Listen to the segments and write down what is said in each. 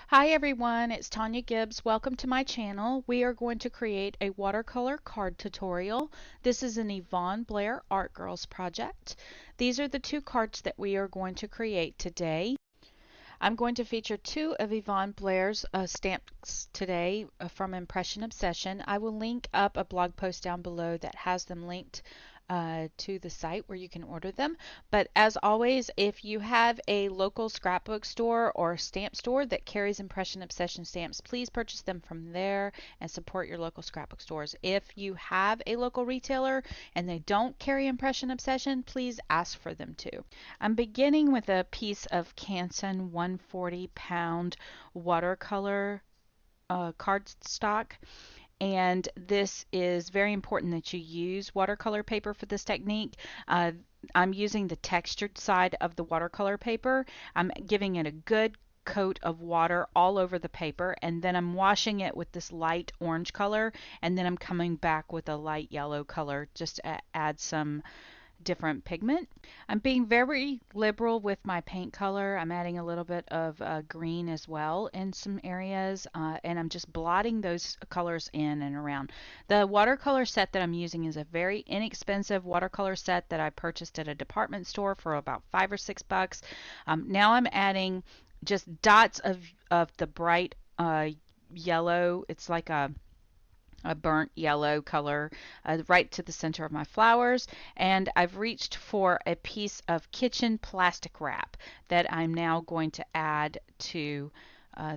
Hi everyone, it's Tonya Gibbs. Welcome to my channel. We are going to create a watercolor card tutorial. This is an Yvonne Blair Art Girls project. These are the two cards that we are going to create today. I'm going to feature two of Yvonne Blair's stamps today from Impression Obsession. I will link up a blog post down below that has them linked to the site where you can order them. But as always, if you have a local scrapbook store or stamp store that carries Impression Obsession stamps, please purchase them from there and support your local scrapbook stores. If you have a local retailer and they don't carry Impression Obsession, please ask for them to. I'm beginning with a piece of Canson 140-pound watercolor cardstock. And this is very important that you use watercolor paper for this technique. I'm using the textured side of the watercolor paper. I'm giving it a good coat of water all over the paper, and then I'm washing it with this light orange color, and then I'm coming back with a light yellow color just to add some different pigment. I'm being very liberal with my paint color. I'm adding a little bit of green as well in some areas, and I'm just blotting those colors in and around. The watercolor set that I'm using is a very inexpensive watercolor set that I purchased at a department store for about $5 or $6. Now I'm adding just dots of the bright yellow. It's like a burnt yellow color right to the center of my flowers, and I've reached for a piece of kitchen plastic wrap that I'm now going to add to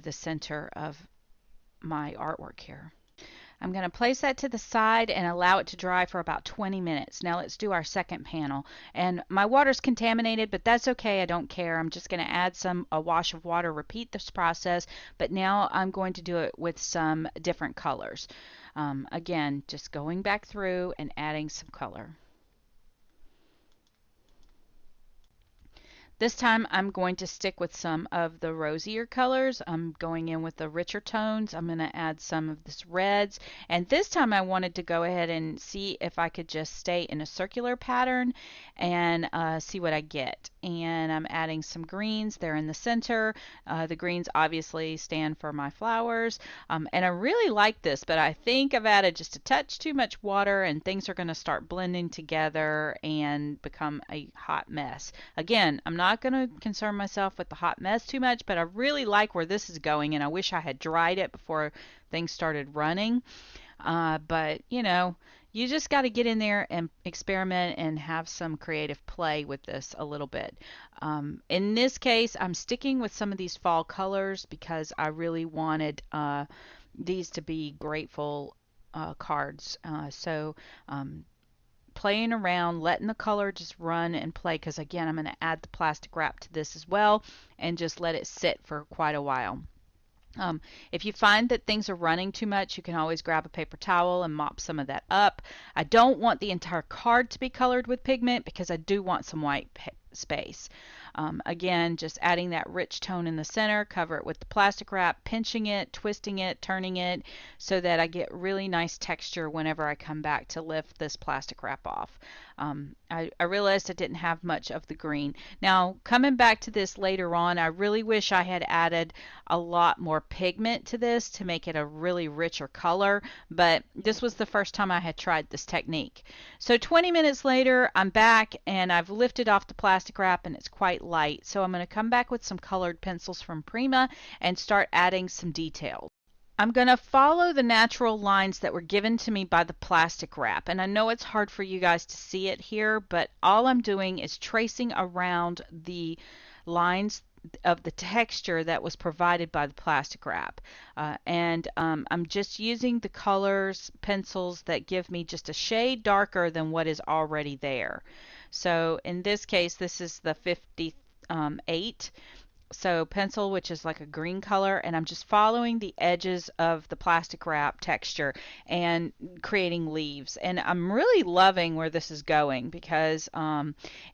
the center of my artwork here. I'm going to place that to the side and allow it to dry for about 20 minutes. Now let's do our second panel. And my water's contaminated, but that's okay. I don't care. I'm just going to add a wash of water, repeat this process, but now I'm going to do it with some different colors. Again, just going back through and adding some color. This time I'm going to stick with some of the rosier colors. I'm going in with the richer tones. I'm going to add some of this reds. And this time I wanted to go ahead and see if I could just stay in a circular pattern and see what I get. And I'm adding some greens. They're in the center. The greens obviously stand for my flowers. And I really like this, but I think I've added just a touch too much water and things are going to start blending together and become a hot mess. Again, I'm not going to concern myself with the hot mess too much, but I really like where this is going, and I wish I had dried it before things started running. But, you know, you just got to get in there and experiment and have some creative play with this a little bit. In this case, I'm sticking with some of these fall colors because I really wanted these to be grateful cards. Playing around, letting the color just run and play, because again I'm going to add the plastic wrap to this as well and just let it sit for quite a while. If you find that things are running too much, you can always grab a paper towel and mop some of that up. I don't want the entire card to be colored with pigment because I do want some white space. Again, just adding that rich tone in the center, cover it with the plastic wrap, pinching it, twisting it, turning it so that I get really nice texture whenever I come back to lift this plastic wrap off. I realized I didn't have much of the green. Now, coming back to this later on, I really wish I had added a lot more pigment to this to make it a really richer color, but this was the first time I had tried this technique. So 20 minutes later, I'm back and I've lifted off the plastic wrap and it's quite light. So I'm going to come back with some colored pencils from Prima and start adding some details. I'm going to follow the natural lines that were given to me by the plastic wrap. And I know it's hard for you guys to see it here, but all I'm doing is tracing around the lines of the texture that was provided by the plastic wrap. I'm just using the colors, pencils that give me just a shade darker than what is already there. So in this case, this is the 58. So pencil, which is like a green color, and I'm just following the edges of the plastic wrap texture and creating leaves. And I'm really loving where this is going because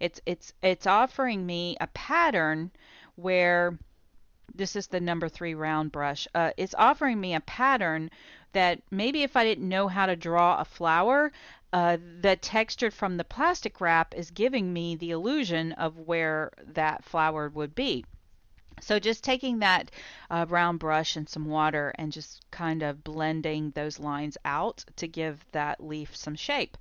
it's offering me a pattern where this is the number 3 round brush. It's offering me a pattern that maybe if I didn't know how to draw a flower, the texture from the plastic wrap is giving me the illusion of where that flower would be. So just taking that brown brush and some water and just kind of blending those lines out to give that leaf some shape.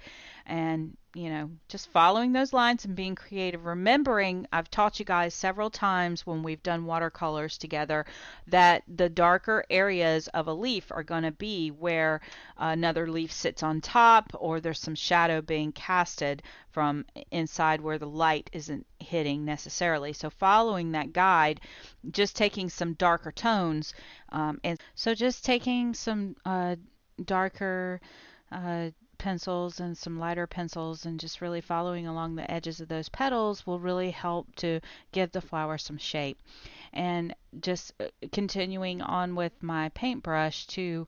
And, you know, just following those lines and being creative. Remembering, I've taught you guys several times when we've done watercolors together that the darker areas of a leaf are going to be where another leaf sits on top, or there's some shadow being casted from inside where the light isn't hitting necessarily. So following that guide, just taking some darker tones, and so just taking some darker pencils and some lighter pencils and just really following along the edges of those petals will really help to give the flower some shape. And just continuing on with my paintbrush to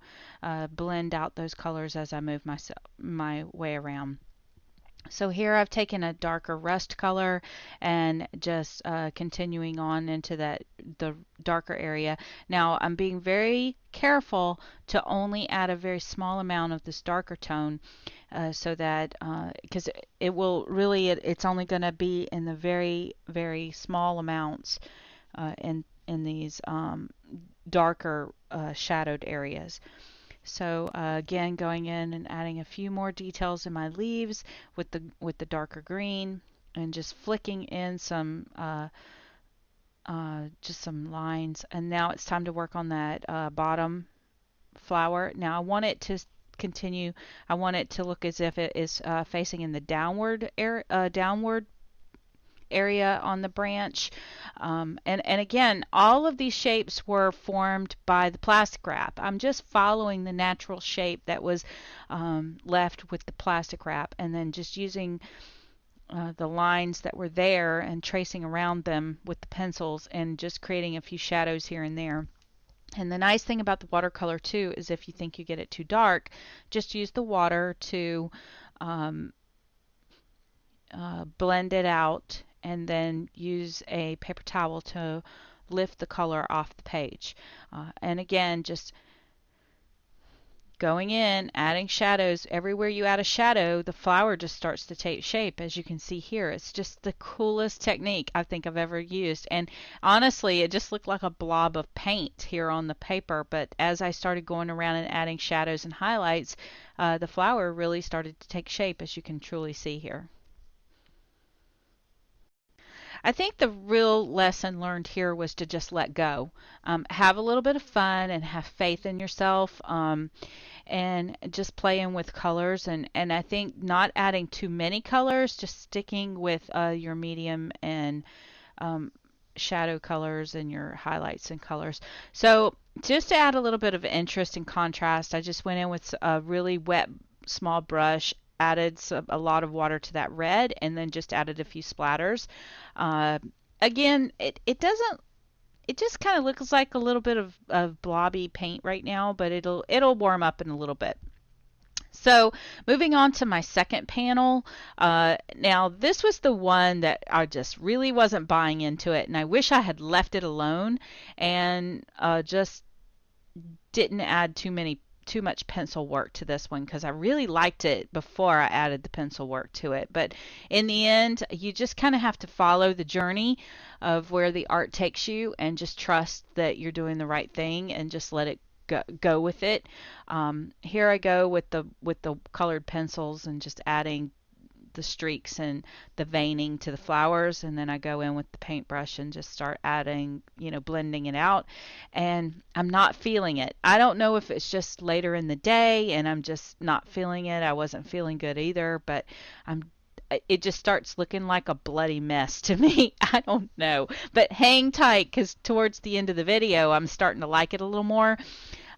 blend out those colors as I move my way around. So here I've taken a darker rust color and just continuing on into the darker area. Now I'm being very careful to only add a very small amount of this darker tone so that because it will really it's only going to be in the very small amounts in these darker shadowed areas. So again, going in and adding a few more details in my leaves with the darker green, and just flicking in some just some lines. And now it's time to work on that bottom flower. Now I want it to continue. I want it to look as if it is facing in the downward area on the branch. And again, all of these shapes were formed by the plastic wrap. I'm just following the natural shape that was left with the plastic wrap, and then just using the lines that were there and tracing around them with the pencils and just creating a few shadows here and there. And the nice thing about the watercolor too is if you think you get it too dark, just use the water to blend it out, and then use a paper towel to lift the color off the page. And again, just going in, adding shadows. Everywhere you add a shadow, the flower just starts to take shape, as you can see here. It's just the coolest technique I think I've ever used. And honestly, it just looked like a blob of paint here on the paper, but as I started going around and adding shadows and highlights, the flower really started to take shape, as you can truly see here. I think the real lesson learned here was to just let go. Have a little bit of fun and have faith in yourself, and just playing with colors. And I think not adding too many colors, just sticking with your medium and shadow colors and your highlights and colors. So just to add a little bit of interest and contrast, I just went in with a really wet small brush, added a lot of water to that red, and then just added a few splatters. Uh, Again, it doesn't. It just kind of looks like a little bit of blobby paint right now, but it'll warm up in a little bit. So moving on to my second panel, now this was the one that I just really wasn't buying into it, and I wish I had left it alone and just didn't add too much pencil work to this one, because I really liked it before I added the pencil work to it. But in the end, you just kind of have to follow the journey of where the art takes you and just trust that you're doing the right thing and just let it go with it. Here I go with the colored pencils and just adding the streaks and the veining to the flowers, and then I go in with the paintbrush and just start adding, blending it out. And I'm not feeling it. I don't know if it's just later in the day and I'm just not feeling it. I wasn't feeling good either, but it just starts looking like a bloody mess to me. I don't know, but hang tight, because towards the end of the video I'm starting to like it a little more.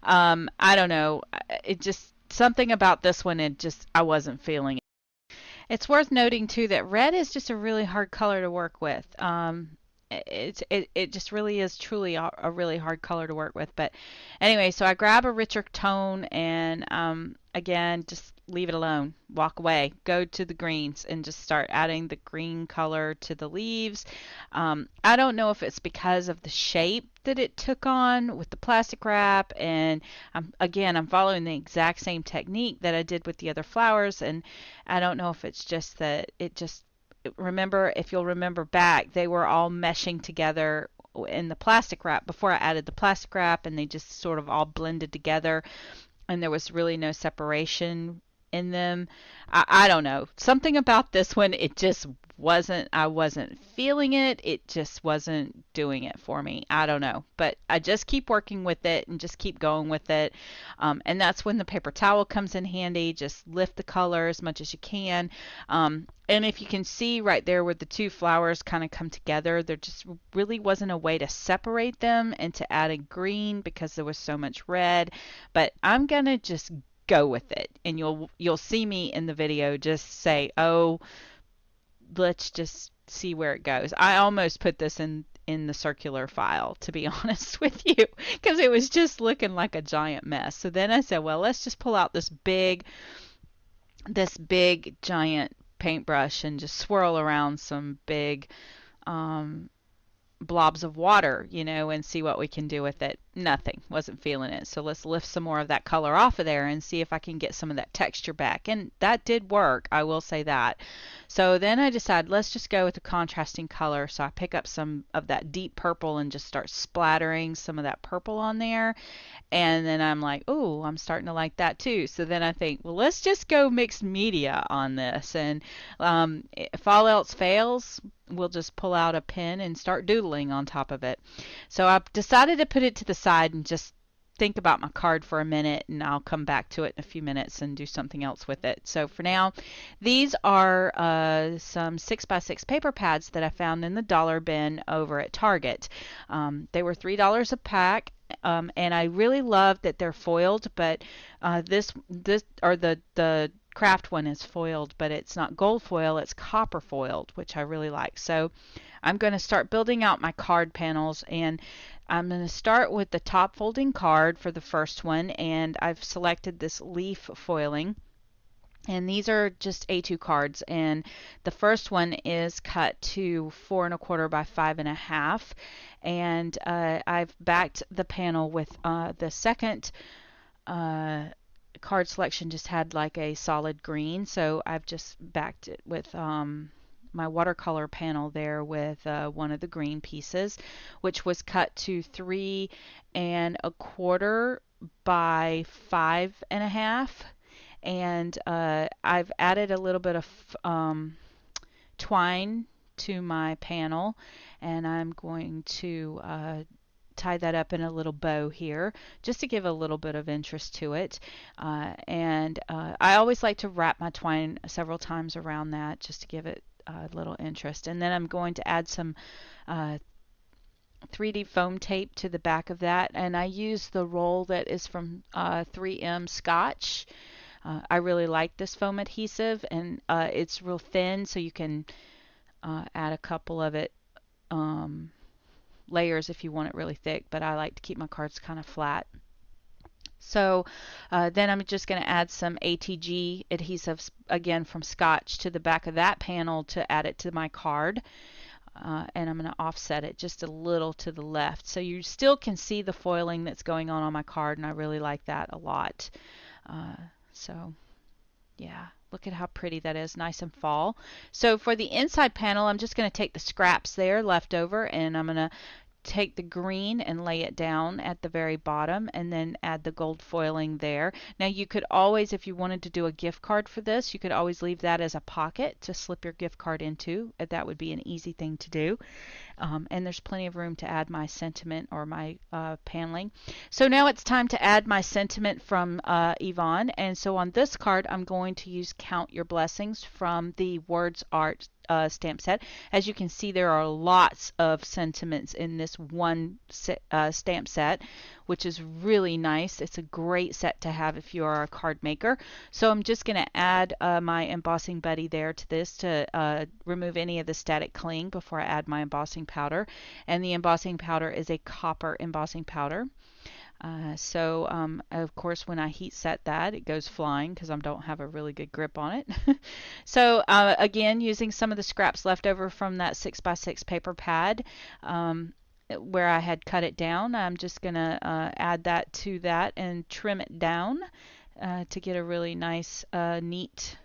I don't know, it just something about this one, I wasn't feeling it. It's worth noting too that red is just a really hard color to work with. It just really is truly a really hard color to work with. But anyway, so I grab a richer tone and again, just leave it alone. Walk away. Go to the greens and just start adding the green color to the leaves. I don't know if it's because of the shape that it took on with the plastic wrap, and I'm following the exact same technique that I did with the other flowers, and I don't know if it's just that if you'll remember back, they were all meshing together in the plastic wrap before I added the plastic wrap, and they just sort of all blended together, and there was really no separation in them. I don't know. Something about this one, it just wasn't, I wasn't feeling it. It just wasn't doing it for me. I don't know. But I just keep working with it and just keep going with it. And that's when the paper towel comes in handy. Just lift the color as much as you can. And if you can see right there where the two flowers kind of come together, there just really wasn't a way to separate them and to add a green because there was so much red. But I'm going to just go with it, and you'll see me in the video just say, oh, let's just see where it goes. I almost put this in the circular file, to be honest with you, because it was just looking like a giant mess. So then I said, well, let's just pull out this big giant paintbrush and just swirl around some big blobs of water, and see what we can do with it. Nothing. Wasn't feeling it. So let's lift some more of that color off of there and see if I can get some of that texture back. And that did work, I will say that. So then I decided, let's just go with a contrasting color. So I pick up some of that deep purple and just start splattering some of that purple on there. And then I'm like, oh, I'm starting to like that too. So then I think, well, let's just go mixed media on this. And if all else fails, we'll just pull out a pen and start doodling on top of it. So I decided to put it to the side and just think about my card for a minute, and I'll come back to it in a few minutes and do something else with it. So for now, these are some 6x6 paper pads that I found in the dollar bin over at Target. They were $3 a pack. And I really love that they're foiled, but this or the craft one is foiled, but it's not gold foil, it's copper foiled, which I really like. So I'm going to start building out my card panels, and I'm going to start with the top folding card for the first one, and I've selected this leaf foiling. And these are just A2 cards, and the first one is cut to 4 1/4 by 5 1/2, and I've backed the panel with the second card selection just had like a solid green, so I've just backed it with my watercolor panel there with one of the green pieces, which was cut to 3 1/4 by 5 1/2. And I've added a little bit of twine to my panel, and I'm going to tie that up in a little bow here just to give a little bit of interest to it. And I always like to wrap my twine several times around that just to give it a little interest. And then I'm going to add some 3D foam tape to the back of that, and I use the roll that is from 3M Scotch. I really like this foam adhesive, and it's real thin, so you can add a couple of it layers if you want it really thick, but I like to keep my cards kind of flat. So then I'm just going to add some ATG adhesives again from Scotch to the back of that panel to add it to my card. And I'm going to offset it just a little to the left, so you still can see the foiling that's going on my card, and I really like that a lot. So yeah, look at how pretty that is, nice and fall. So for the inside panel, I'm just going to take the scraps there left over, and I'm going to take the green and lay it down at the very bottom, and then add the gold foiling there. Now you could always, if you wanted to do a gift card for this, you could always leave that as a pocket to slip your gift card into. That would be an easy thing to do. And there's plenty of room to add my sentiment or my paneling. So now it's time to add my sentiment from Yvonne. And so on this card, I'm going to use Count Your Blessings from the Words Art stamp set. As you can see, there are lots of sentiments in this one stamp set, which is really nice. It's a great set to have if you are a card maker. So I'm just going to add my embossing buddy there to this to remove any of the static cling before I add my embossing powder. And the embossing powder is a copper embossing powder. Of course, when I heat set that, it goes flying because I don't have a really good grip on it. So again, using some of the scraps left over from that 6x6 paper pad where I had cut it down, I'm just going to add that to that and trim it down to get a really nice, neat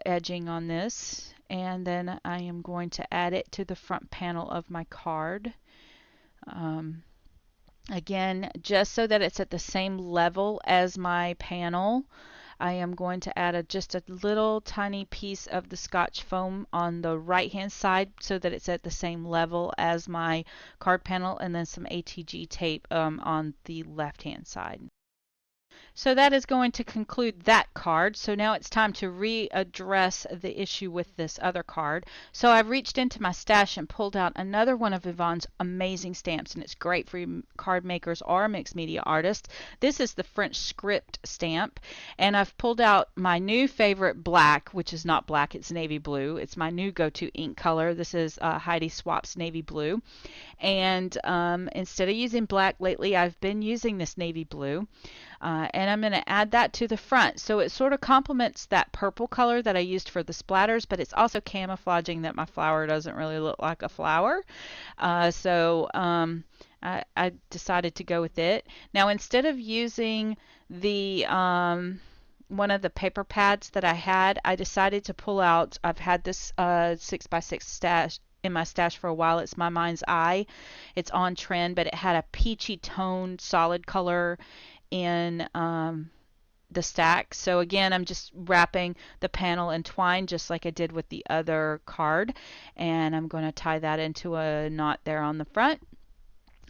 edging on this. And then I am going to add it to the front panel of my card. Um, Again, just so that it's at the same level as my panel, I am going to add just a little tiny piece of the Scotch foam on the right hand side so that it's at the same level as my card panel, and then some ATG tape on the left hand side. So that is going to conclude that card. So now it's time to readdress the issue with this other card. So I've reached into my stash and pulled out another one of Yvonne's amazing stamps, and it's great for card makers or mixed media artists. This is the French script stamp, and I've pulled out my new favorite black, which is not black, it's navy blue. It's my new go-to ink color. This is Heidi Swap's navy blue. And instead of using black lately, I've been using this navy blue. And I'm going to add that to the front. So it sort of complements that purple color that I used for the splatters, but it's also camouflaging that my flower doesn't really look like a flower. I decided to go with it. Now, instead of using the one of the paper pads that I had, I decided to pull out, I've had this 6x6 stash in my stash for a while. It's my Mind's Eye. It's on trend, but it had a peachy toned solid color in the stack. So again, I'm just wrapping the panel in twine just like I did with the other card, and I'm going to tie that into a knot there on the front,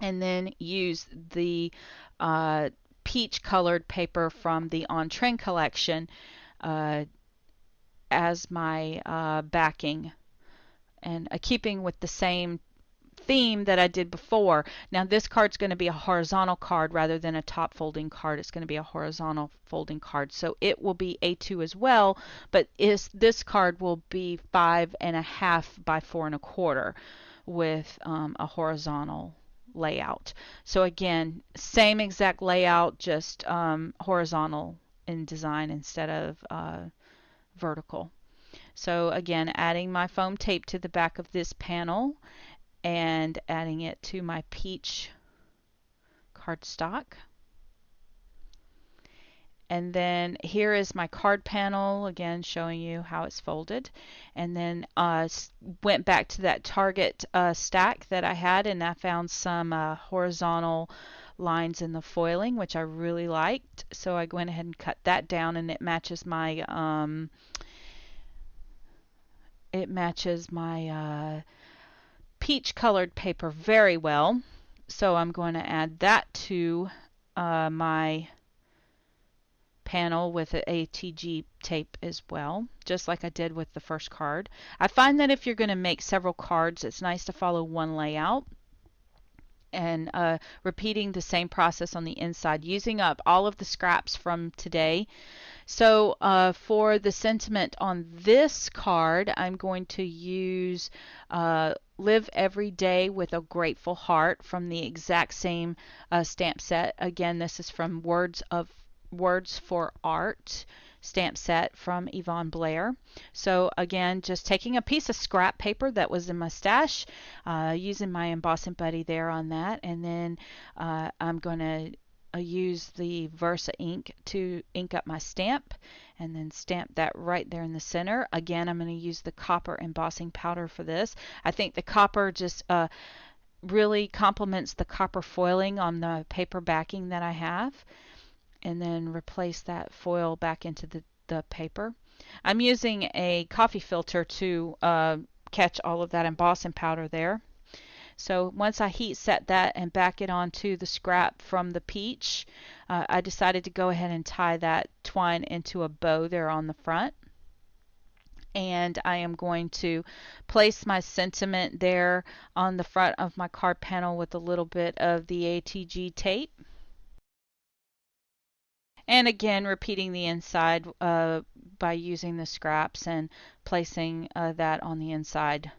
and then use the peach colored paper from the On Trend collection as my backing, and keeping with the same theme that I did before. Now this card's going to be a horizontal card rather than a top folding card. It's going to be a horizontal folding card, so it will be A2 as well, but this card will be 5.5 by 4.25 with a horizontal layout. So again, same exact layout, just horizontal in design instead of vertical. So again, adding my foam tape to the back of this panel and adding it to my peach cardstock. And then here is my card panel, again showing you how it's folded. And then went back to that Target stack that I had, and I found some horizontal lines in the foiling, which I really liked. So I went ahead and cut that down, and it matches my peach colored paper very well. So I'm going to add that to my panel with an ATG tape as well, just like I did with the first card. I find that if you're going to make several cards, it's nice to follow one layout, and repeating the same process on the inside, using up all of the scraps from today. So for the sentiment on this card, I'm going to use Live Every Day with a Grateful Heart from the exact same stamp set. Again, this is from Words for Art stamp set from Yvonne Blair. So again, just taking a piece of scrap paper that was in my stash, using my embossing buddy there on that, and then I'm going to use the Versa ink to ink up my stamp, and then stamp that right there in the center. Again, I'm going to use the copper embossing powder for this. I think the copper just really complements the copper foiling on the paper backing that I have, and then replace that foil back into the paper. I'm using a coffee filter to catch all of that embossing powder there. So once I heat set that and back it onto the scrap from the peach, I decided to go ahead and tie that twine into a bow there on the front. And I am going to place my sentiment there on the front of my card panel with a little bit of the ATG tape. And again, repeating the inside by using the scraps and placing that on the inside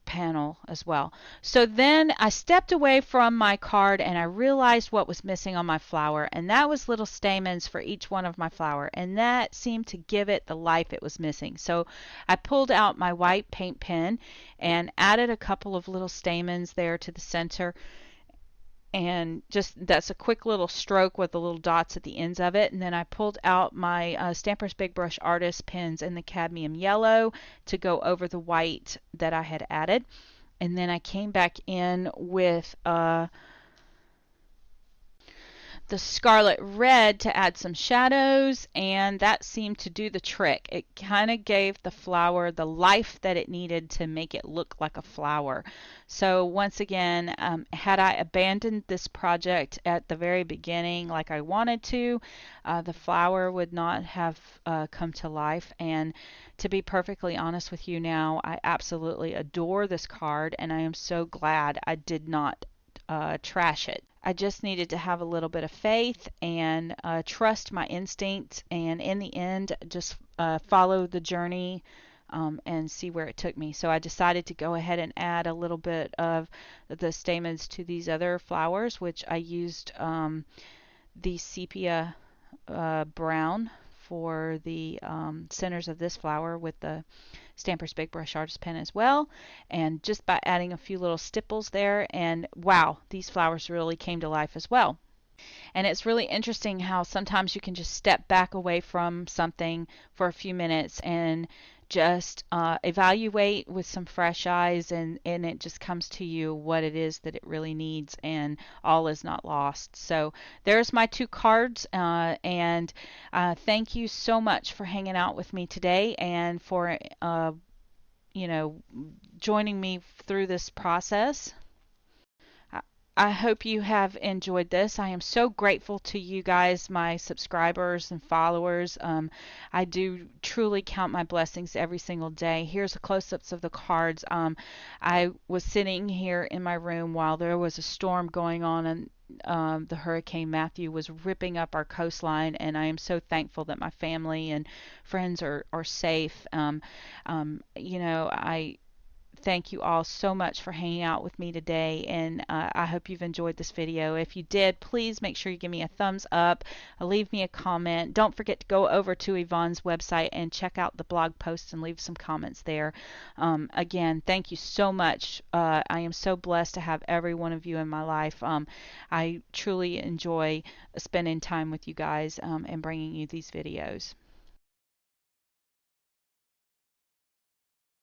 panel as well. So then I stepped away from my card and I realized what was missing on my flower, and that was little stamens for each one of my flower, and that seemed to give it the life it was missing. So I pulled out my white paint pen and added a couple of little stamens there to the center, and just that's a quick little stroke with the little dots at the ends of it. And then I pulled out my Stampers Big Brush Artist pens in the cadmium yellow to go over the white that I had added. And then I came back in with the scarlet red to add some shadows, and that seemed to do the trick. It kind of gave the flower the life that it needed to make it look like a flower. So once again, had I abandoned this project at the very beginning like I wanted to, the flower would not have come to life. And to be perfectly honest with you now, I absolutely adore this card, and I am so glad I did not trash it. I just needed to have a little bit of faith and trust my instincts, and in the end, just follow the journey and see where it took me. So I decided to go ahead and add a little bit of the stamens to these other flowers, which I used the sepia brown for the centers of this flower with the Stamper's Big Brush Artist Pen as well, and just by adding a few little stipples there, and wow, these flowers really came to life as well. And it's really interesting how sometimes you can just step back away from something for a few minutes and just evaluate with some fresh eyes, and it just comes to you what it is that it really needs, and all is not lost. So there's my two cards, and thank you so much for hanging out with me today and for you know, joining me through this process. I hope you have enjoyed this. I am so grateful to you guys, my subscribers and followers. I do truly count my blessings every single day. Here's a close-ups of the cards. I was sitting here in my room while there was a storm going on, and the Hurricane Matthew was ripping up our coastline, and I am so thankful that my family and friends are safe. I thank you all so much for hanging out with me today, and I hope you've enjoyed this video. If you did, please make sure you give me a thumbs up, leave me a comment. Don't forget to go over to Yvonne's website and check out the blog posts and leave some comments there. Again, thank you so much. I am so blessed to have every one of you in my life. I truly enjoy spending time with you guys and bringing you these videos.